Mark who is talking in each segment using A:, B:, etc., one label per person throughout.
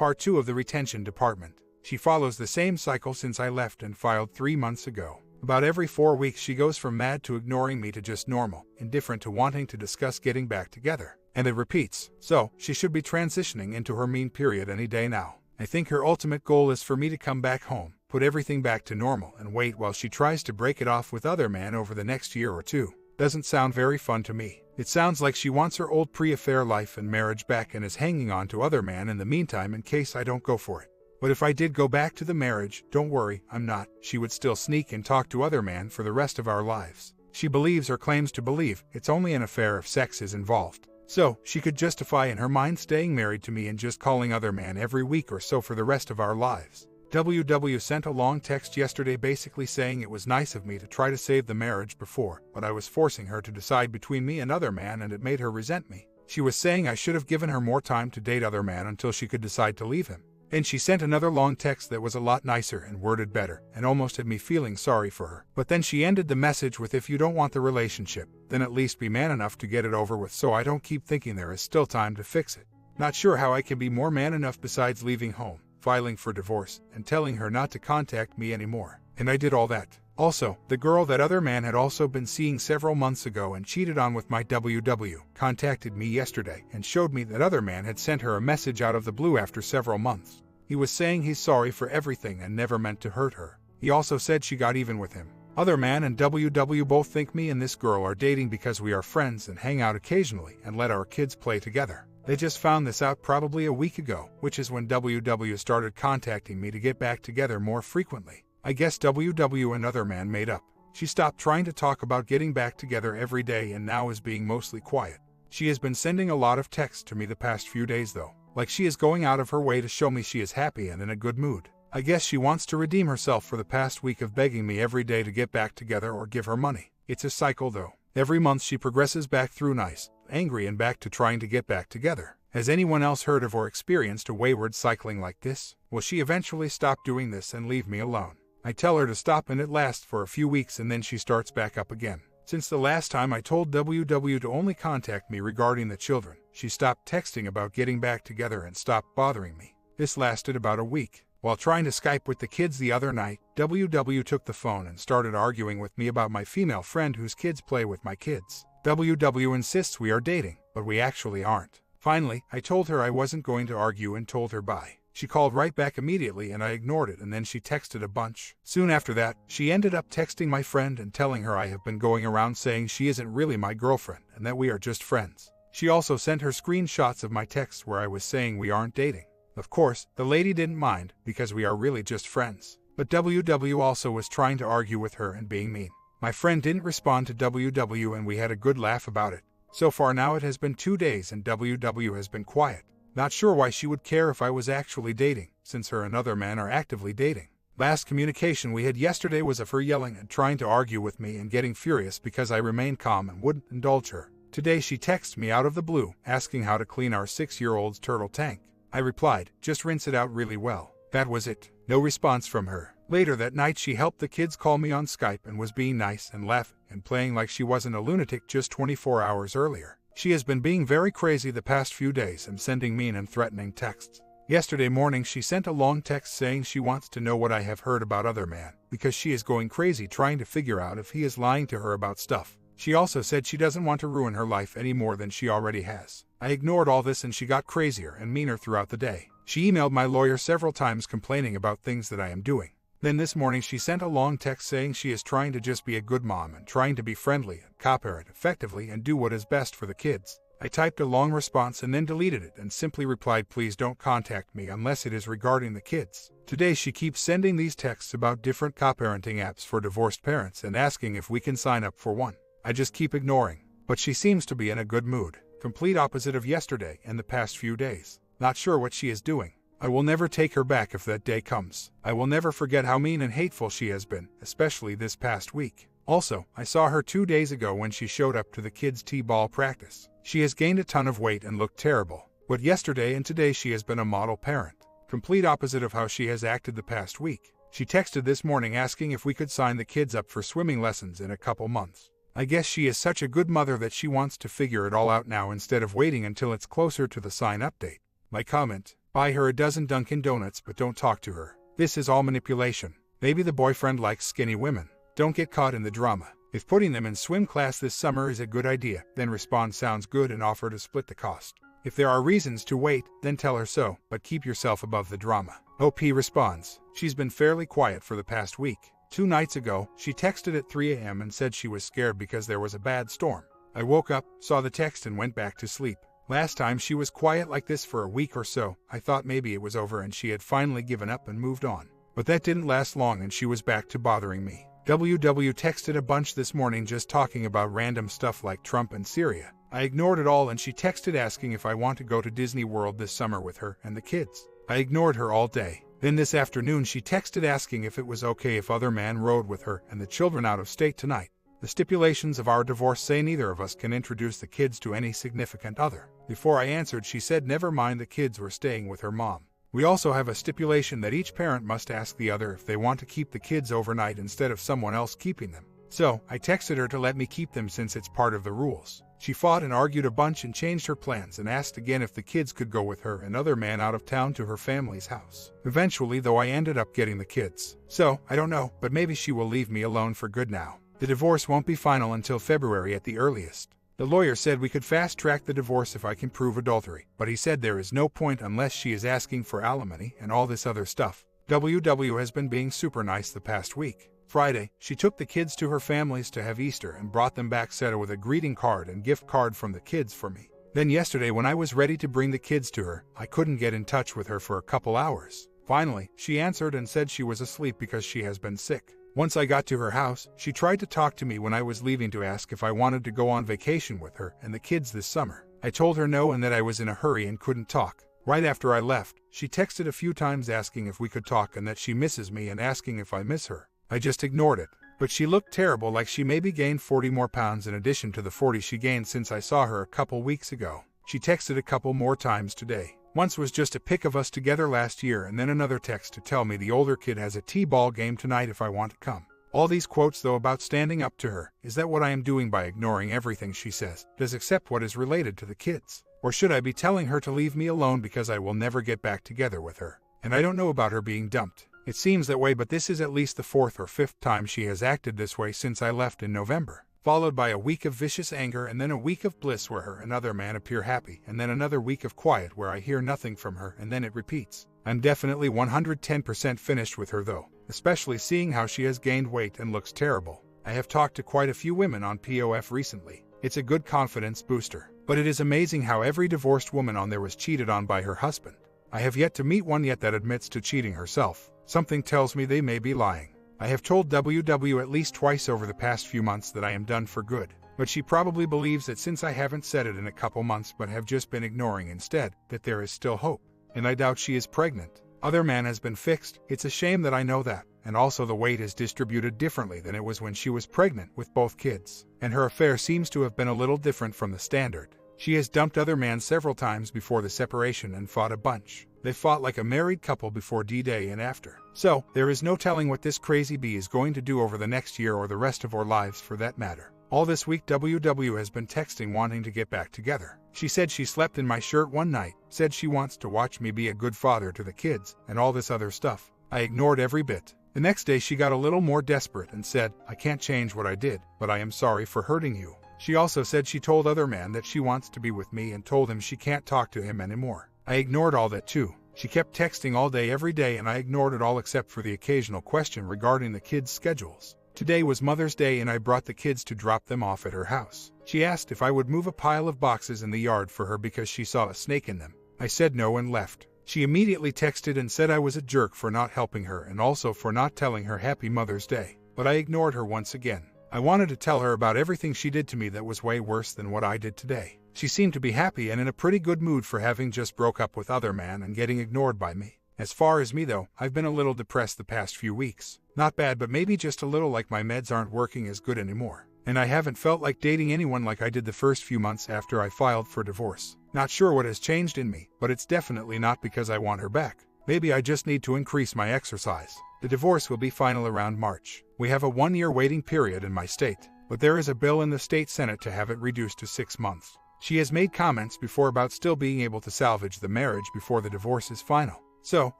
A: Part 2 of the Retention Department. She follows the same cycle since I left and filed 3 months ago. About every 4 weeks she goes from mad to ignoring me to just normal, indifferent to wanting to discuss getting back together. And it repeats. So, she should be transitioning into her mean period any day now. I think her ultimate goal is for me to come back home, put everything back to normal, and wait while she tries to break it off with other man over the next year or two. Doesn't sound very fun to me. It sounds like she wants her old pre-affair life and marriage back and is hanging on to other man in the meantime in case I don't go for it. But if I did go back to the marriage, don't worry, I'm not. She would still sneak and talk to other man for the rest of our lives. She believes or claims to believe it's only an affair if sex is involved. So, she could justify in her mind staying married to me and just calling other man every week or so for the rest of our lives. WW sent a long text yesterday basically saying it was nice of me to try to save the marriage before, but I was forcing her to decide between me and other man and it made her resent me. She was saying I should have given her more time to date other man until she could decide to leave him. And she sent another long text that was a lot nicer and worded better, and almost had me feeling sorry for her. But then she ended the message with, if you don't want the relationship, then at least be man enough to get it over with so I don't keep thinking there is still time to fix it. Not sure how I can be more man enough besides leaving home, filing for divorce, and telling her not to contact me anymore. And I did all that. Also, the girl that other man had also been seeing several months ago and cheated on with my WW contacted me yesterday and showed me that other man had sent her a message out of the blue after several months. He was saying he's sorry for everything and never meant to hurt her. He also said she got even with him. Other man and WW both think me and this girl are dating because we are friends and hang out occasionally and let our kids play together. They just found this out probably a week ago, which is when WW started contacting me to get back together more frequently. I guess WW and other man made up. She stopped trying to talk about getting back together every day and now is being mostly quiet. She has been sending a lot of texts to me the past few days though, like she is going out of her way to show me she is happy and in a good mood. I guess she wants to redeem herself for the past week of begging me every day to get back together or give her money. It's a cycle though. Every month she progresses back through nice, angry and back to trying to get back together. Has anyone else heard of or experienced a wayward cycling like this? Will she eventually stop doing this and leave me alone? I tell her to stop and it lasts for a few weeks and then she starts back up again. Since the last time I told WW to only contact me regarding the children, she stopped texting about getting back together and stopped bothering me. This lasted about a week. While trying to Skype with the kids the other night, WW took the phone and started arguing with me about my female friend whose kids play with my kids. WW insists we are dating, but we actually aren't. Finally, I told her I wasn't going to argue and told her bye. She called right back immediately and I ignored it and then she texted a bunch. Soon after that, she ended up texting my friend and telling her I have been going around saying she isn't really my girlfriend and that we are just friends. She also sent her screenshots of my texts where I was saying we aren't dating. Of course, the lady didn't mind because we are really just friends. But WW also was trying to argue with her and being mean. My friend didn't respond to WW and we had a good laugh about it. So far now it has been 2 days and WW has been quiet. Not sure why she would care if I was actually dating, since her and other men are actively dating. Last communication we had yesterday was of her yelling and trying to argue with me and getting furious because I remained calm and wouldn't indulge her. Today she texted me out of the blue, asking how to clean our 6-year-old's turtle tank. I replied, just rinse it out really well. That was it. No response from her. Later that night she helped the kids call me on Skype and was being nice and laughing and playing like she wasn't a lunatic just 24 hours earlier. She has been being very crazy the past few days and sending mean and threatening texts. Yesterday morning she sent a long text saying she wants to know what I have heard about other man, because she is going crazy trying to figure out if he is lying to her about stuff. She also said she doesn't want to ruin her life any more than she already has. I ignored all this and she got crazier and meaner throughout the day. She emailed my lawyer several times complaining about things that I am doing. Then this morning she sent a long text saying she is trying to just be a good mom and trying to be friendly and co-parent effectively and do what is best for the kids. I typed a long response and then deleted it and simply replied, please don't contact me unless it is regarding the kids. Today she keeps sending these texts about different co-parenting apps for divorced parents and asking if we can sign up for one. I just keep ignoring, but she seems to be in a good mood. Complete opposite of yesterday and the past few days. Not sure what she is doing. I will never take her back if that day comes. I will never forget how mean and hateful she has been, especially this past week. Also, I saw her 2 days ago when she showed up to the kids' t-ball practice. She has gained a ton of weight and looked terrible. But yesterday and today she has been a model parent. Complete opposite of how she has acted the past week. She texted this morning asking if we could sign the kids up for swimming lessons in a couple months. I guess she is such a good mother that she wants to figure it all out now instead of waiting until it's closer to the sign-up date. My comment: Buy her a dozen Dunkin' Donuts but don't talk to her. This is all manipulation. Maybe the boyfriend likes skinny women. Don't get caught in the drama. If putting them in swim class this summer is a good idea, then respond sounds good and offer to split the cost. If there are reasons to wait, then tell her so, but keep yourself above the drama. OP responds. She's been fairly quiet for the past week. 2 nights ago, she texted at 3 a.m. and said she was scared because there was a bad storm. I woke up, saw the text and went back to sleep. Last time she was quiet like this for a week or so, I thought maybe it was over and she had finally given up and moved on. But that didn't last long and she was back to bothering me. WW texted a bunch this morning just talking about random stuff like Trump and Syria. I ignored it all and she texted asking if I want to go to Disney World this summer with her and the kids. I ignored her all day. Then this afternoon she texted asking if it was okay if other man rode with her and the children out of state tonight. The stipulations of our divorce say neither of us can introduce the kids to any significant other. Before I answered, she said never mind, the kids were staying with her mom. We also have a stipulation that each parent must ask the other if they want to keep the kids overnight instead of someone else keeping them. So, I texted her to let me keep them since it's part of the rules. She fought and argued a bunch and changed her plans and asked again if the kids could go with her and other man out of town to her family's house. Eventually, though, I ended up getting the kids. So, I don't know, but maybe she will leave me alone for good now. The divorce won't be final until February at the earliest. The lawyer said we could fast-track the divorce if I can prove adultery, but he said there is no point unless she is asking for alimony and all this other stuff. WW has been being super nice the past week. Friday, she took the kids to her families to have Easter and brought them back with a greeting card and gift card from the kids for me. Then yesterday when I was ready to bring the kids to her, I couldn't get in touch with her for a couple hours. Finally, she answered and said she was asleep because she has been sick. Once I got to her house, she tried to talk to me when I was leaving to ask if I wanted to go on vacation with her and the kids this summer. I told her no and that I was in a hurry and couldn't talk. Right after I left, she texted a few times asking if we could talk and that she misses me and asking if I miss her. I just ignored it. But she looked terrible, like she maybe gained 40 more pounds in addition to the 40 she gained since I saw her a couple weeks ago. She texted a couple more times today. Once was just a pic of us together last year and then another text to tell me the older kid has a t-ball game tonight if I want to come. All these quotes though about standing up to her. Is that what I am doing by ignoring everything she says? Does except what is related to the kids? Or should I be telling her to leave me alone because I will never get back together with her? And I don't know about her being dumped. It seems that way, but this is at least the 4th or 5th time she has acted this way since I left in November. Followed by a week of vicious anger and then a week of bliss where her and other man appear happy and then another week of quiet where I hear nothing from her and then it repeats. I'm definitely 110% finished with her though, especially seeing how she has gained weight and looks terrible. I have talked to quite a few women on POF recently. It's a good confidence booster. But it is amazing how every divorced woman on there was cheated on by her husband. I have yet to meet one yet that admits to cheating herself. Something tells me they may be lying. I have told WW at least twice over the past few months that I am done for good, but she probably believes that since I haven't said it in a couple months but have just been ignoring instead, that there is still hope. And I doubt she is pregnant. Other man has been fixed. It's a shame that I know that. And also the weight is distributed differently than it was when she was pregnant with both kids. And her affair seems to have been a little different from the standard. She has dumped other man several times before the separation and fought a bunch. They fought like a married couple before D-Day and after. So, there is no telling what this crazy bee is going to do over the next year or the rest of our lives for that matter. All this week WW has been texting wanting to get back together. She said she slept in my shirt one night, said she wants to watch me be a good father to the kids, and all this other stuff. I ignored every bit. The next day she got a little more desperate and said, I can't change what I did, but I am sorry for hurting you. She also said she told other man that she wants to be with me and told him she can't talk to him anymore. I ignored all that too. She kept texting all day every day and I ignored it all except for the occasional question regarding the kids' schedules. Today was Mother's Day and I brought the kids to drop them off at her house. She asked if I would move a pile of boxes in the yard for her because she saw a snake in them. I said no and left. She immediately texted and said I was a jerk for not helping her and also for not telling her Happy Mother's Day. But I ignored her once again. I wanted to tell her about everything she did to me that was way worse than what I did today. She seemed to be happy and in a pretty good mood for having just broke up with other man and getting ignored by me. As far as me though, I've been a little depressed the past few weeks. Not bad, but maybe just a little, like my meds aren't working as good anymore. And I haven't felt like dating anyone like I did the first few months after I filed for divorce. Not sure what has changed in me, but it's definitely not because I want her back. Maybe I just need to increase my exercise. The divorce will be final around March. We have a 1-year waiting period in my state, but there is a bill in the state Senate to have it reduced to 6 months. She has made comments before about still being able to salvage the marriage before the divorce is final. So,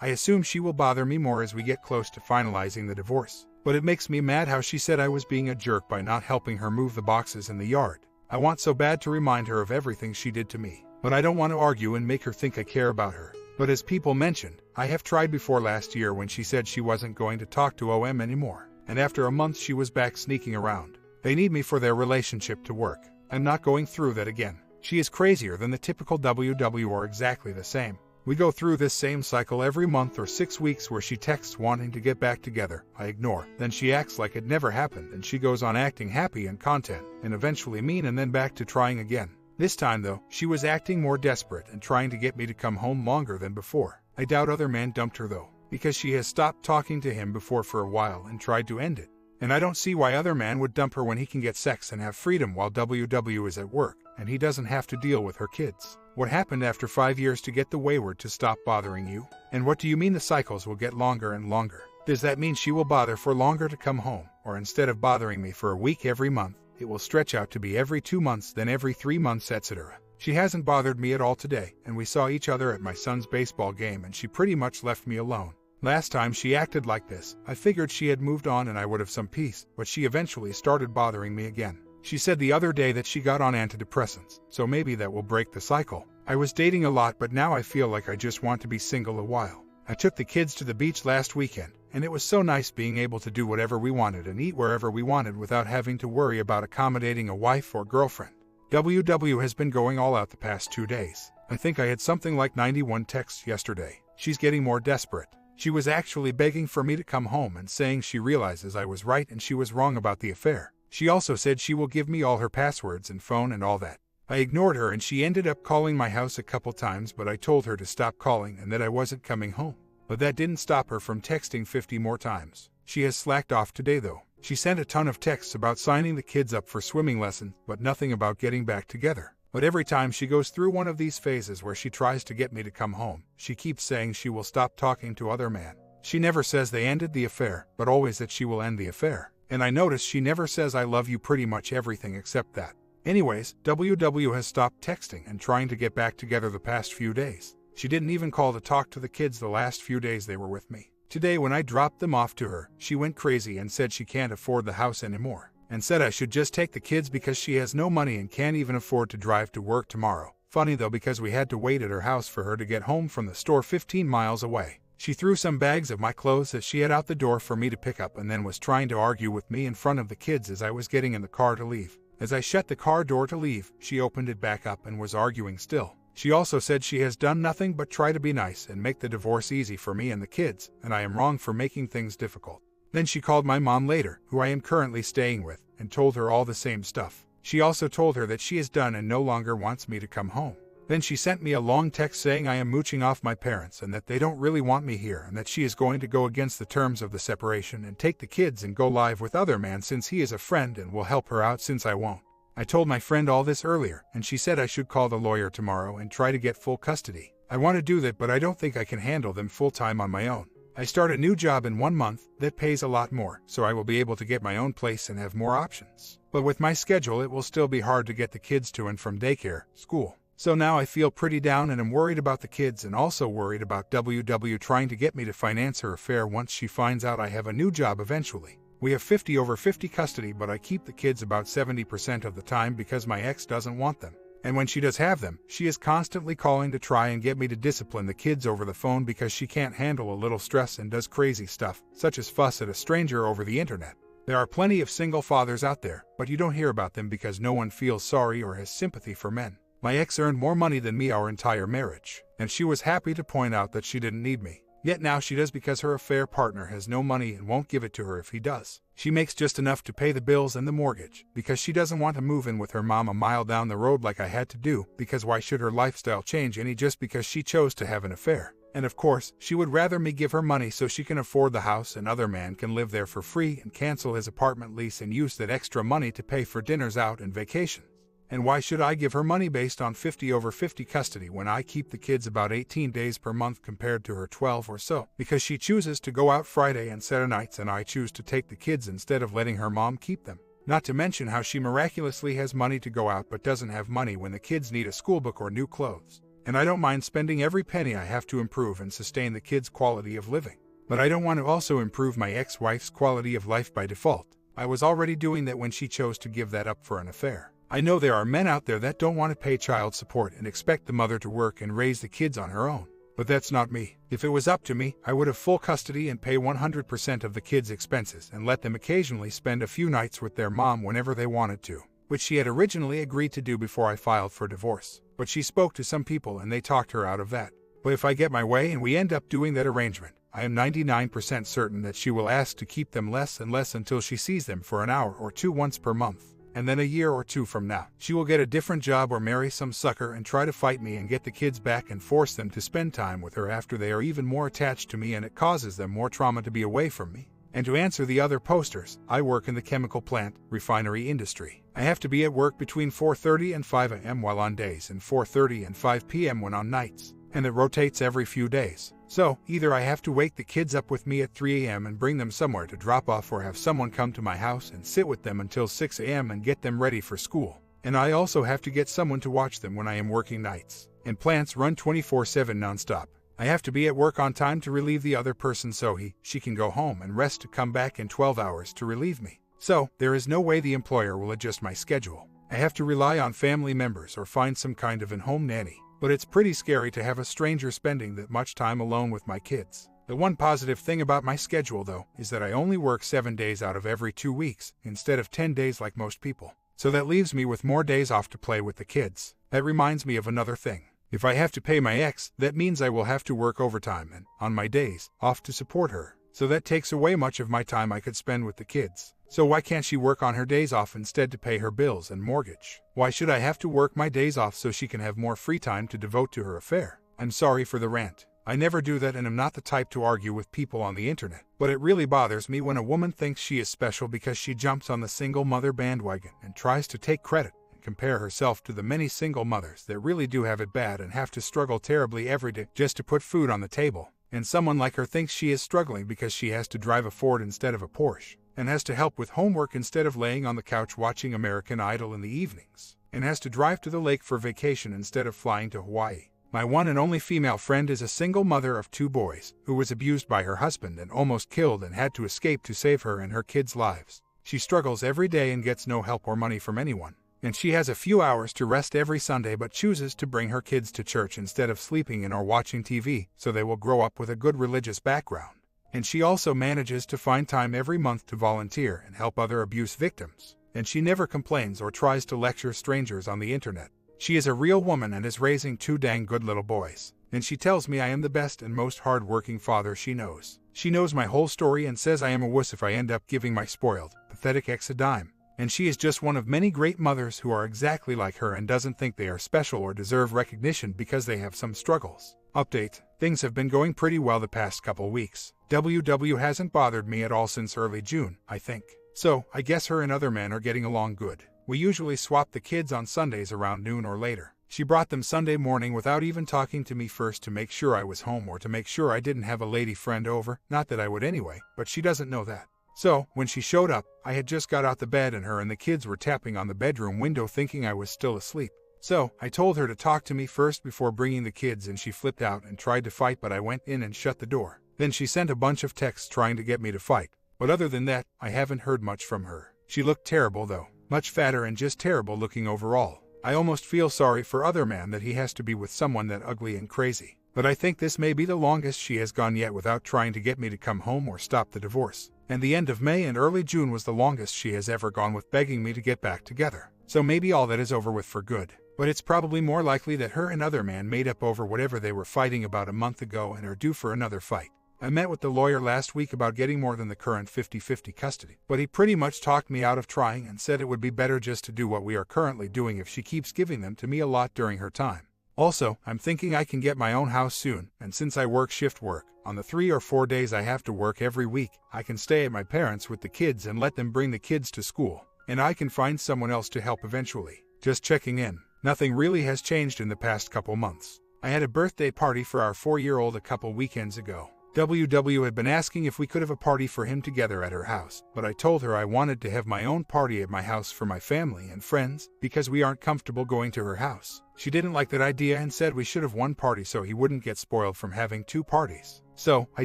A: I assume she will bother me more as we get close to finalizing the divorce. But it makes me mad how she said I was being a jerk by not helping her move the boxes in the yard. I want so bad to remind her of everything she did to me. But I don't want to argue and make her think I care about her. But as people mentioned, I have tried before last year when she said she wasn't going to talk to OM anymore. And after a month she was back sneaking around. They need me for their relationship to work. I'm not going through that again. She is crazier than the typical WW or exactly the same. We go through this same cycle every month or 6 weeks where she texts wanting to get back together. I ignore. Then she acts like it never happened and she goes on acting happy and content and eventually mean and then back to trying again. This time though, she was acting more desperate and trying to get me to come home longer than before. I doubt other man dumped her though, because she has stopped talking to him before for a while and tried to end it. And I don't see why other man would dump her when he can get sex and have freedom while WW is at work, and he doesn't have to deal with her kids. What happened after 5 years to get the wayward to stop bothering you? And what do you mean the cycles will get longer and longer? Does that mean she will bother for longer to come home, or instead of bothering me for a week every month, it will stretch out to be every 2 months, then every 3 months, etc.? She hasn't bothered me at all today, and we saw each other at my son's baseball game and she pretty much left me alone. Last time she acted like this, I figured she had moved on and I would have some peace, but she eventually started bothering me again. She said the other day that she got on antidepressants, so maybe that will break the cycle. I was dating a lot, but now I feel like I just want to be single a while. I took the kids to the beach last weekend, and it was so nice being able to do whatever we wanted and eat wherever we wanted without having to worry about accommodating a wife or girlfriend. WW has been going all out the past 2 days. I think I had something like 91 texts yesterday. She's getting more desperate. She was actually begging for me to come home and saying she realizes I was right and she was wrong about the affair. She also said she will give me all her passwords and phone and all that. I ignored her and she ended up calling my house a couple times, but I told her to stop calling and that I wasn't coming home. But that didn't stop her from texting 50 more times. She has slacked off today though. She sent a ton of texts about signing the kids up for swimming lessons, but nothing about getting back together. But every time she goes through one of these phases where she tries to get me to come home, she keeps saying she will stop talking to other men. She never says they ended the affair, but always that she will end the affair. And I notice she never says I love you, pretty much everything except that. Anyways, WW has stopped texting and trying to get back together the past few days. She didn't even call to talk to the kids the last few days they were with me. Today when I dropped them off to her, she went crazy and said she can't afford the house anymore, and said I should just take the kids because she has no money and can't even afford to drive to work tomorrow. Funny though, because we had to wait at her house for her to get home from the store 15 miles away. She threw some bags of my clothes that she had out the door for me to pick up and then was trying to argue with me in front of the kids as I was getting in the car to leave. As I shut the car door to leave, she opened it back up and was arguing still. She also said she has done nothing but try to be nice and make the divorce easy for me and the kids, and I am wrong for making things difficult. Then she called my mom later, who I am currently staying with, and told her all the same stuff. She also told her that she is done and no longer wants me to come home. Then she sent me a long text saying I am mooching off my parents and that they don't really want me here and that she is going to go against the terms of the separation and take the kids and go live with other man since he is a friend and will help her out since I won't. I told my friend all this earlier, and she said I should call the lawyer tomorrow and try to get full custody. I want to do that, but I don't think I can handle them full-time on my own. I start a new job in 1 month that pays a lot more, so I will be able to get my own place and have more options. But with my schedule, it will still be hard to get the kids to and from daycare, school. So now I feel pretty down and am worried about the kids and also worried about WW trying to get me to finance her affair once she finds out I have a new job eventually. We have 50/50 custody, but I keep the kids about 70% of the time because my ex doesn't want them. And when she does have them, she is constantly calling to try and get me to discipline the kids over the phone because she can't handle a little stress and does crazy stuff, such as fuss at a stranger over the internet. There are plenty of single fathers out there, but you don't hear about them because no one feels sorry or has sympathy for men. My ex earned more money than me our entire marriage, and she was happy to point out that she didn't need me. Yet now she does because her affair partner has no money and won't give it to her if he does. She makes just enough to pay the bills and the mortgage because she doesn't want to move in with her mom a mile down the road like I had to do, because why should her lifestyle change any just because she chose to have an affair? And of course, she would rather me give her money so she can afford the house and other man can live there for free and cancel his apartment lease and use that extra money to pay for dinners out and vacations. And why should I give her money based on 50/50 custody when I keep the kids about 18 days per month compared to her 12 or so? Because she chooses to go out Friday and Saturday nights and I choose to take the kids instead of letting her mom keep them. Not to mention how she miraculously has money to go out but doesn't have money when the kids need a school book or new clothes. And I don't mind spending every penny I have to improve and sustain the kids' quality of living. But I don't want to also improve my ex-wife's quality of life by default. I was already doing that when she chose to give that up for an affair. I know there are men out there that don't want to pay child support and expect the mother to work and raise the kids on her own. But that's not me. If it was up to me, I would have full custody and pay 100% of the kids' expenses and let them occasionally spend a few nights with their mom whenever they wanted to, which she had originally agreed to do before I filed for divorce. But she spoke to some people and they talked her out of that. But if I get my way and we end up doing that arrangement, I am 99% certain that she will ask to keep them less and less until she sees them for an hour or two once per month. And then a year or two from now, she will get a different job or marry some sucker and try to fight me and get the kids back and force them to spend time with her after they are even more attached to me and it causes them more trauma to be away from me. And to answer the other posters, I work in the chemical plant, refinery industry. I have to be at work between 4:30 and 5 a.m. while on days and 4:30 and 5 p.m. when on nights. And it rotates every few days. So, either I have to wake the kids up with me at 3 a.m. and bring them somewhere to drop off or have someone come to my house and sit with them until 6 a.m. and get them ready for school. And I also have to get someone to watch them when I am working nights. And plants run 24/7 nonstop. I have to be at work on time to relieve the other person so she can go home and rest to come back in 12 hours to relieve me. So, there is no way the employer will adjust my schedule. I have to rely on family members or find some kind of in-home nanny. But it's pretty scary to have a stranger spending that much time alone with my kids. The one positive thing about my schedule, though, is that I only work 7 days out of every 2 weeks, instead of 10 days like most people. So that leaves me with more days off to play with the kids. That reminds me of another thing. If I have to pay my ex, that means I will have to work overtime and, on my days off, to support her. So that takes away much of my time I could spend with the kids. So why can't she work on her days off instead to pay her bills and mortgage? Why should I have to work my days off so she can have more free time to devote to her affair? I'm sorry for the rant. I never do that and am not the type to argue with people on the internet. But it really bothers me when a woman thinks she is special because she jumps on the single mother bandwagon and tries to take credit and compare herself to the many single mothers that really do have it bad and have to struggle terribly every day just to put food on the table. And someone like her thinks she is struggling because she has to drive a Ford instead of a Porsche, and has to help with homework instead of laying on the couch watching American Idol in the evenings, and has to drive to the lake for vacation instead of flying to Hawaii. My one and only female friend is a single mother of 2 boys, who was abused by her husband and almost killed and had to escape to save her and her kids' lives. She struggles every day and gets no help or money from anyone. And she has a few hours to rest every Sunday but chooses to bring her kids to church instead of sleeping in or watching TV, so they will grow up with a good religious background. And she also manages to find time every month to volunteer and help other abuse victims. And she never complains or tries to lecture strangers on the internet. She is a real woman and is raising 2 dang good little boys. And she tells me I am the best and most hard-working father she knows. She knows my whole story and says I am a wuss if I end up giving my spoiled, pathetic ex a dime. And she is just one of many great mothers who are exactly like her and doesn't think they are special or deserve recognition because they have some struggles. Update: things have been going pretty well the past couple weeks. WW hasn't bothered me at all since early June, I think. So, I guess her and other men are getting along good. We usually swap the kids on Sundays around noon or later. She brought them Sunday morning without even talking to me first to make sure I was home or to make sure I didn't have a lady friend over, not that I would anyway, but she doesn't know that. So, when she showed up, I had just got out the bed and her and the kids were tapping on the bedroom window thinking I was still asleep. So, I told her to talk to me first before bringing the kids and she flipped out and tried to fight but I went in and shut the door. Then she sent a bunch of texts trying to get me to fight. But other than that, I haven't heard much from her. She looked terrible though. Much fatter and just terrible looking overall. I almost feel sorry for other man that he has to be with someone that ugly and crazy. But I think this may be the longest she has gone yet without trying to get me to come home or stop the divorce. And the end of May and early June was the longest she has ever gone with begging me to get back together. So maybe all that is over with for good. But it's probably more likely that her and other man made up over whatever they were fighting about a month ago and are due for another fight. I met with the lawyer last week about getting more than the current 50-50 custody, but he pretty much talked me out of trying and said it would be better just to do what we are currently doing if she keeps giving them to me a lot during her time. Also, I'm thinking I can get my own house soon, and since I work shift work, on the 3 or 4 days I have to work every week, I can stay at my parents' with the kids and let them bring the kids to school, and I can find someone else to help eventually. Just checking in. Nothing really has changed in the past couple months. I had a birthday party for our 4-year-old a couple weekends ago. WW had been asking if we could have a party for him together at her house, but I told her I wanted to have my own party at my house for my family and friends because we aren't comfortable going to her house. She didn't like that idea and said we should have one party so he wouldn't get spoiled from having two parties. So, I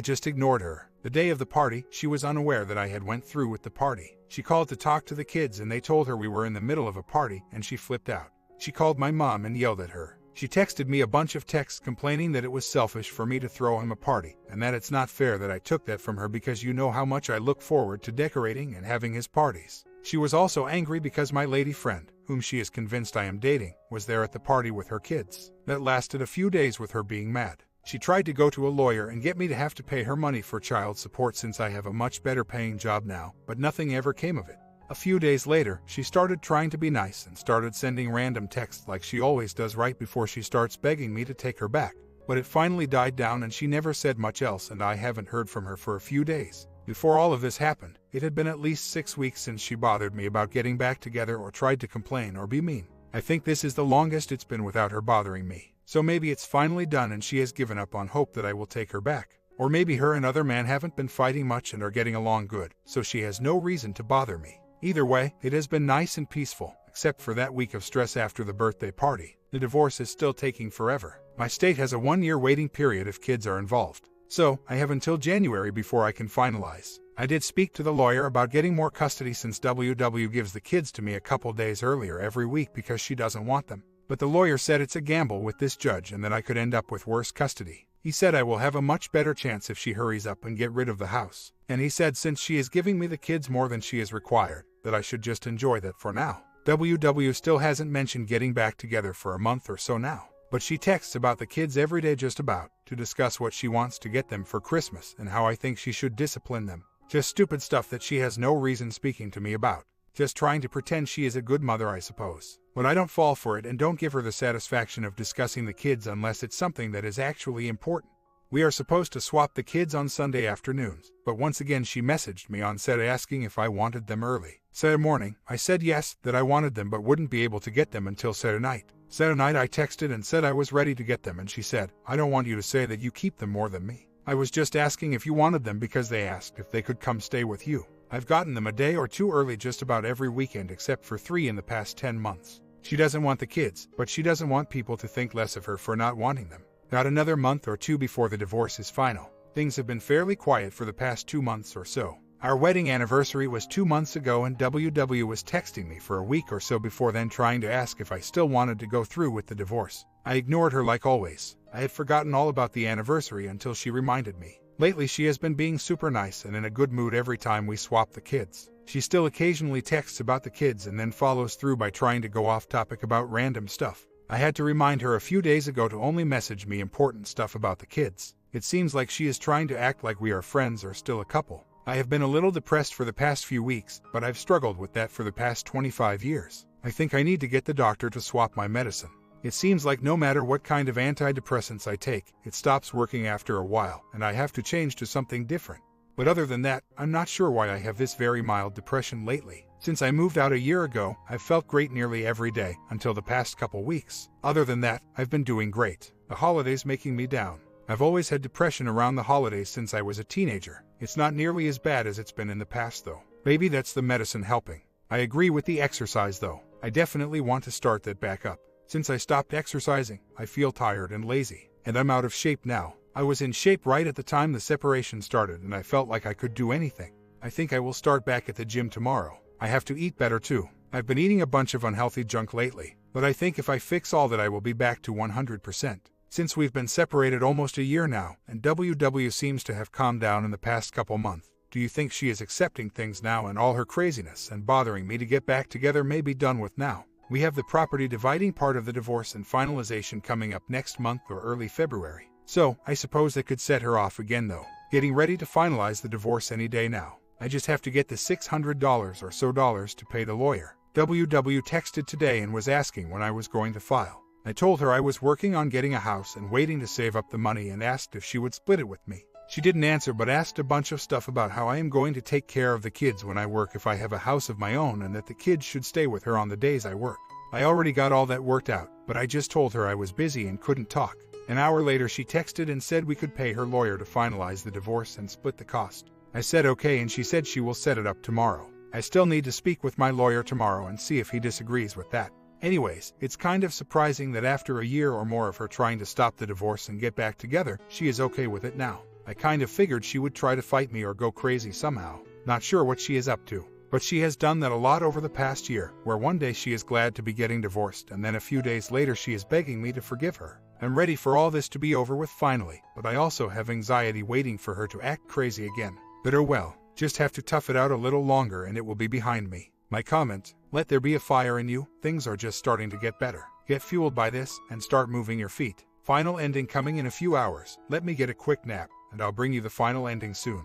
A: just ignored her. The day of the party, she was unaware that I had went through with the party. She called to talk to the kids and they told her we were in the middle of a party and she flipped out. She called my mom and yelled at her. She texted me a bunch of texts complaining that it was selfish for me to throw him a party, and that it's not fair that I took that from her because you know how much I look forward to decorating and having his parties. She was also angry because my lady friend, whom she is convinced I am dating, was there at the party with her kids. That lasted a few days with her being mad. She tried to go to a lawyer and get me to have to pay her money for child support since I have a much better paying job now, but nothing ever came of it. A few days later, she started trying to be nice and started sending random texts like she always does right before she starts begging me to take her back. But it finally died down and she never said much else and I haven't heard from her for a few days. Before all of this happened, it had been at least 6 weeks since she bothered me about getting back together or tried to complain or be mean. I think this is the longest it's been without her bothering me. So maybe it's finally done and she has given up on hope that I will take her back. Or maybe her and other man haven't been fighting much and are getting along good, so she has no reason to bother me. Either way, it has been nice and peaceful, except for that week of stress after the birthday party. The divorce is still taking forever. My state has a 1-year waiting period if kids are involved. So, I have until January before I can finalize. I did speak to the lawyer about getting more custody since WW gives the kids to me a couple days earlier every week because she doesn't want them. But the lawyer said it's a gamble with this judge and that I could end up with worse custody. He said I will have a much better chance if she hurries up and get rid of the house. And he said since she is giving me the kids more than she is required, that I should just enjoy that for now. WW still hasn't mentioned getting back together for a month or so now. But she texts about the kids every day just about, to discuss what she wants to get them for Christmas and how I think she should discipline them. Just stupid stuff that she has no reason speaking to me about. Just trying to pretend she is a good mother, I suppose. But I don't fall for it and don't give her the satisfaction of discussing the kids unless it's something that is actually important. We are supposed to swap the kids on Sunday afternoons, but once again she messaged me on Saturday asking if I wanted them early. Saturday morning, I said yes, that I wanted them but wouldn't be able to get them until Saturday night. Saturday night I texted and said I was ready to get them and she said, I don't want you to say that you keep them more than me. I was just asking if you wanted them because they asked if they could come stay with you. I've gotten them a day or two early just about every weekend except for 3 in the past 10 months. She doesn't want the kids, but she doesn't want people to think less of her for not wanting them. Got another month or two before the divorce is final. Things have been fairly quiet for the past 2 months or so. Our wedding anniversary was 2 months ago and WW was texting me for a week or so before then trying to ask if I still wanted to go through with the divorce. I ignored her like always. I had forgotten all about the anniversary until she reminded me. Lately she has been being super nice and in a good mood every time we swap the kids. She still occasionally texts about the kids and then follows through by trying to go off topic about random stuff. I had to remind her a few days ago to only message me important stuff about the kids. It seems like she is trying to act like we are friends or still a couple. I have been a little depressed for the past few weeks, but I've struggled with that for the past 25 years. I think I need to get the doctor to swap my medicine. It seems like no matter what kind of antidepressants I take, it stops working after a while, and I have to change to something different. But other than that, I'm not sure why I have this very mild depression lately. Since I moved out a year ago, I've felt great nearly every day, until the past couple weeks. Other than that, I've been doing great. The holidays making me down. I've always had depression around the holidays since I was a teenager. It's not nearly as bad as it's been in the past though. Maybe that's the medicine helping. I agree with the exercise though. I definitely want to start that back up. Since I stopped exercising, I feel tired and lazy. And I'm out of shape now. I was in shape right at the time the separation started and I felt like I could do anything. I think I will start back at the gym tomorrow. I have to eat better too. I've been eating a bunch of unhealthy junk lately, but I think if I fix all that I will be back to 100%. Since we've been separated almost a year now, and WW seems to have calmed down in the past couple months, do you think she is accepting things now and all her craziness and bothering me to get back together may be done with now? We have the property dividing part of the divorce and finalization coming up next month or early February. So, I suppose that could set her off again though. Getting ready to finalize the divorce any day now. I just have to get the $600 or so to pay the lawyer. WW texted today and was asking when I was going to file. I told her I was working on getting a house and waiting to save up the money and asked if she would split it with me. She didn't answer but asked a bunch of stuff about how I am going to take care of the kids when I work if I have a house of my own and that the kids should stay with her on the days I work. I already got all that worked out, but I just told her I was busy and couldn't talk. An hour later she texted and said we could pay her lawyer to finalize the divorce and split the cost. I said okay, and she said she will set it up tomorrow. I still need to speak with my lawyer tomorrow and see if he disagrees with that. Anyways, it's kind of surprising that after a year or more of her trying to stop the divorce and get back together, she is okay with it now. I kind of figured she would try to fight me or go crazy somehow. Not sure what she is up to. But she has done that a lot over the past year, where one day she is glad to be getting divorced and then a few days later she is begging me to forgive her. I'm ready for all this to be over with finally, but I also have anxiety waiting for her to act crazy again. But oh well, just have to tough it out a little longer and it will be behind me. My comment, let there be a fire in you, things are just starting to get better. Get fueled by this and start moving your feet. Final ending coming in a few hours. Let me get a quick nap, and I'll bring you the final ending soon.